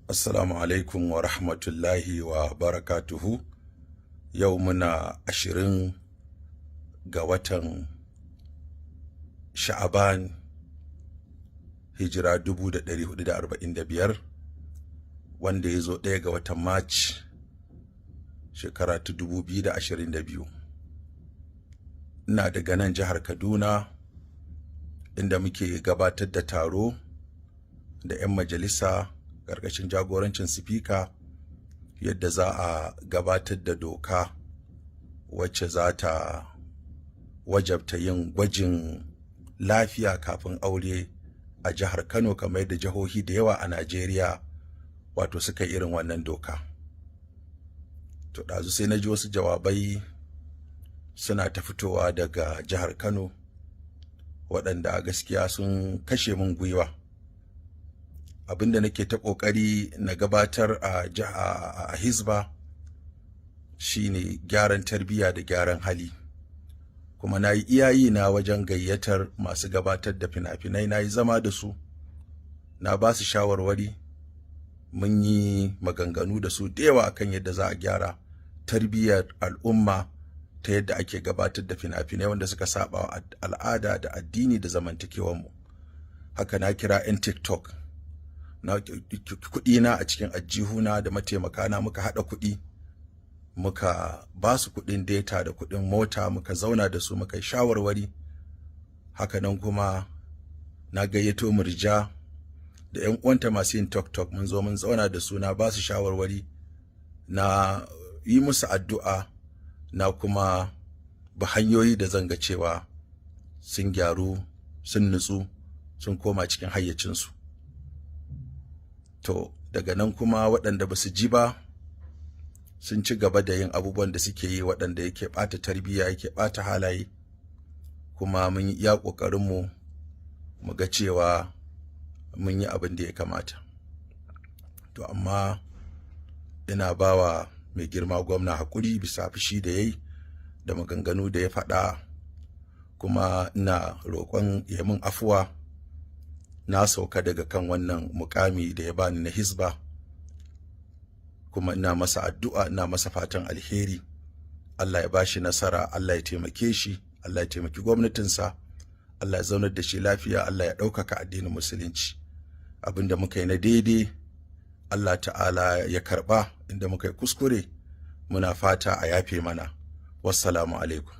Assalamu alaikum wa rahmatullahi wa barakatuhu. Yau muna 20 ga watan Sha'aban, hijira 1445, wanda ya zo 1 ga watan March shekara ta 2022. Ina daga nan jihar Kaduna, inda muke gabatar da taro da 'yan majalisa ƙarƙashin jagorancin sifika yadda za a gabatar da doka wacce za ta wajabta yin gwajin lafiya kafin aure a jihar Kano, kamar yadda jihohi da yawa a Najeriya wato suka irin wannan doka. To ɗazu sai na ji wasu jawabai suna ta fitowa daga jihar Kano waɗanda a gaskiya sun kashe min gwiwa. Abinda nake ta kokari na gabatar a Hizba shine gyaran tarbiyya da gyaran hali, kuma na yi iyayi na wajen gayyatar masu gabatar da fina-finai, na yi zama da su, na ba su shawarwari, mun yi maganganu da su da yawa akan yadda za a gyara tarbiyyar al'umma ta yadda ake gabatar da fina-finai wanda suka saba wa al'ada da addini da zamantakewarmu. Haka na kira 'yan TikTok, na kuɗi na a cikin ajihuna da mataimakana muka haɗa kuɗi, muka ba su kuɗin data da kuɗin mota, muka zauna da su muka yi shawarwari. Haka nan kuma na gayyato Murja da 'yan uwanta masu yin TikTok, mun zo mun zauna da su, na ba su shawarwari, na yi musu addu'a, na kuma ba hanyoyi da zan ga cewa sun gyaru, sun nutsu, sun koma cikin hayyacinsu. To daga nan kuma waɗanda ba su ji ba sun ci gaba da yin abubuwan da suke yi waɗanda yake ɓata tarbiyya, yake ɓata halaye, kuma mun yi iya ƙoƙarinmu mu ga cewa mun yi abin da ya kamata. To amma ina bawa mai girma gwamna haƙuri bisa fushi da ya yi da maganganu da ya faɗa, kuma ina roƙon ya min afuwa. Na sauka daga kan wannan mukami da ya bani na Hizba, kuma ina masa addu'a, ina masa fatan alheri. Allah ya bashi nasara, Allah ya taimake shi, Allah ya taimaki gwamnatinsa, Allah ya zaunar da shi lafiya, Allah ya ɗaukaka addinin musulunci. Abinda muka yi na daidai Allah ta'ala ya karɓa, inda muka yi kuskure muna fata a yafe mana. Wassalamu alaikum.